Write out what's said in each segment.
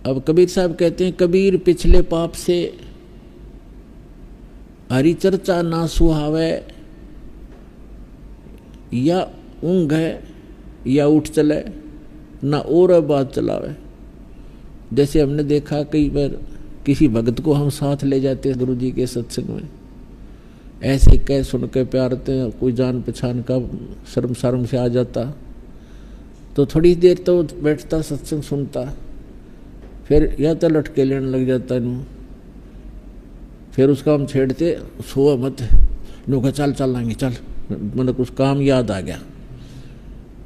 अब कबीर साहब कहते हैं, कबीर पिछले पाप से हरि चर्चा ना सुहावे, या ऊँघ है या उठ चले, ना और बात चलावे। जैसे हमने देखा कई बार किसी भक्त को हम साथ ले जाते हैं गुरु जी के सत्संग में, ऐसे कह सुन के प्यारते हैं, कोई जान पहचान का शर्म शर्म से आ जाता, तो थोड़ी देर तो बैठता सत्संग सुनता, फिर या तो लटके लेने लग जाता नू, फिर उसका हम छेड़ते, सोआ मत नो का चल चलाएंगे चल, मतलब कुछ काम याद आ गया,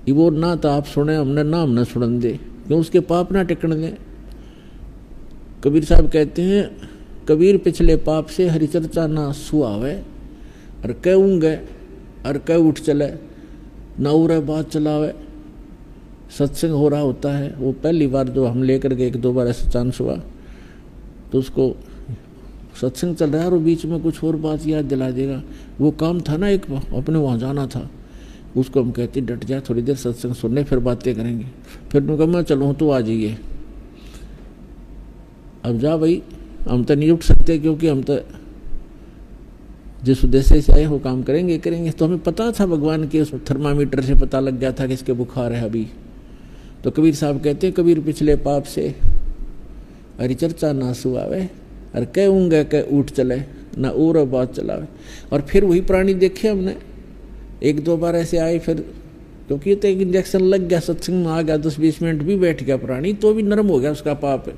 ये वो ना तो आप सुने हमने ना हमने सुन दे, क्यों उसके पाप ना टिकन दे। कबीर साहब कहते हैं, कबीर पिछले पाप से हरिचर्चा ना सुहावे, और कह ऊँगे और कह उठ चले, ना उरे बात चलावे। सत्संग हो रहा होता है, वो पहली बार जो हम लेकर के 1-2 बार ऐसा चांस हुआ, तो उसको सत्संग चल रहा है और बीच में कुछ और बात याद दिला देगा, वो काम था ना एक अपने वहाँ जाना था, उसको हम कहते डट जा थोड़ी देर सत्संग सुनने, फिर बातें करेंगे। फिर उन्होंने कहा मैं चलूँ तो आ जाइए, अब जा भाई, हम तो नहीं उठ सकते क्योंकि हम तो जिस उद्देश्य से आए वो काम करेंगे करेंगे। तो हमें पता था भगवान के उस थर्मामीटर से पता लग गया था कि इसके बुखार है अभी। तो कबीर साहब कहते हैं, कबीर पिछले पाप से हरिचर्चा ना सुहावे, और कह ऊँगे कह उठ चले, ना और बात चलावे। और फिर वही प्राणी देखे हमने, 1-2 बार ऐसे आए, फिर क्योंकि तो एक इंजेक्शन लग गया, सत्संग में आ गया, 10-20 मिनट भी बैठ गया प्राणी, तो भी नरम हो गया उसका पाप।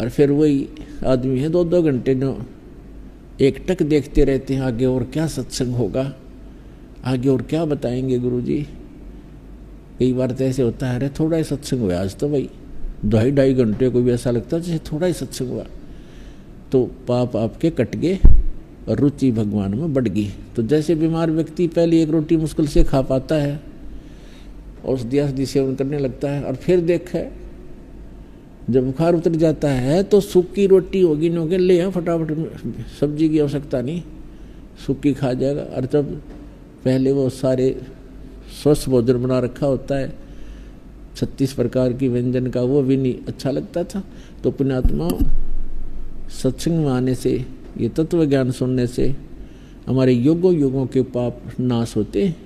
और फिर वही आदमी है 2-2 घंटे जो एक टक देखते रहते हैं, आगे और क्या सत्संग होगा, आगे और क्या बताएंगे गुरुजी। कई बार तो ऐसे होता है, अरे थोड़ा ही सत्संग हुआ आज तो भाई, 2.5 घंटे को भी ऐसा लगता है जैसे थोड़ा ही सत्संग हुआ। तो पाप आपके कट गए और रुचि भगवान में बढ़ गई। तो जैसे बीमार व्यक्ति पहले एक रोटी मुश्किल से खा पाता है, औषधि सेवन करने लगता है, और फिर देखा जब बुखार उतर जाता है तो सूखी रोटी होगी नो के ले फटाफट, सब्जी की आवश्यकता नहीं, सूखी खा जाएगा। और जब पहले वो सारे स्वस्थ भोजन बना रखा होता है 36 प्रकार की व्यंजन का, वो भी नहीं अच्छा लगता था। तो पुण्यात्मा सत्संग में आने से, ये तत्व ज्ञान सुनने से हमारे युगों युगों के पाप नाश होते हैं।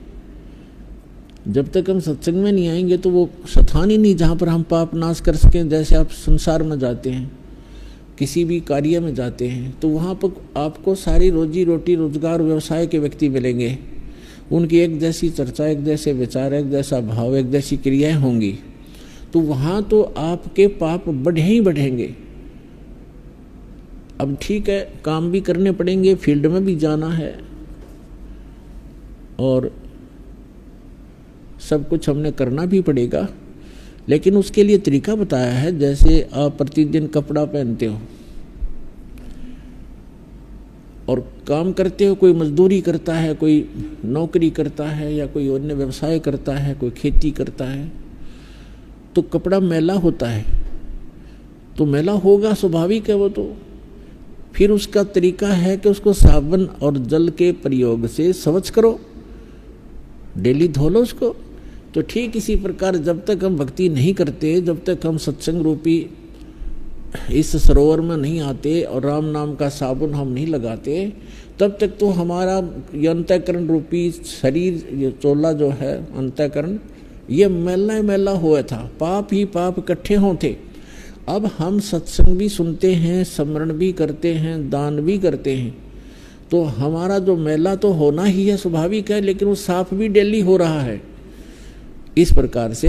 जब तक हम सत्संग में नहीं आएंगे तो वो स्थान ही नहीं जहाँ पर हम पाप नाश कर सकें। जैसे आप संसार में जाते हैं, किसी भी कार्य में जाते हैं, तो वहाँ पर आपको सारी रोजी रोटी रोजगार व्यवसाय के व्यक्ति मिलेंगे, उनकी एक जैसी चर्चा, एक जैसे विचार, एक जैसा भाव, एक जैसी क्रियाएं होंगी, तो वहाँ तो आपके पाप बढ़े ही बढ़ेंगे। अब ठीक है, काम भी करने पड़ेंगे, फील्ड में भी जाना है, और सब कुछ हमने करना भी पड़ेगा, लेकिन उसके लिए तरीका बताया है। जैसे आप प्रतिदिन कपड़ा पहनते हो और काम करते हो, कोई मजदूरी करता है, कोई नौकरी करता है, या कोई अन्य व्यवसाय करता है, कोई खेती करता है, तो कपड़ा मैला होता है, तो मैला होगा, स्वाभाविक है वो। तो फिर उसका तरीका है कि उसको साबुन और जल के प्रयोग से स्वच्छ करो, डेली धो लो उसको। तो ठीक इसी प्रकार जब तक हम भक्ति नहीं करते, जब तक हम सत्संग रूपी इस सरोवर में नहीं आते और राम नाम का साबुन हम नहीं लगाते, तब तक तो हमारा ये अंतःकरण रूपी शरीर, ये चोला जो है अंतःकरण, ये मैला ही मैला हुआ था, पाप ही पाप इकट्ठे होते। अब हम सत्संग भी सुनते हैं, स्मरण भी करते हैं, दान भी करते हैं, तो हमारा जो मैला तो होना ही है, स्वाभाविक है, लेकिन वो साफ भी डेली हो रहा है। इस प्रकार से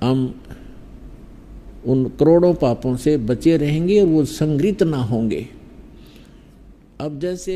हम उन करोड़ों पापों से बचे रहेंगे और वो संग्रहित ना होंगे। अब जैसे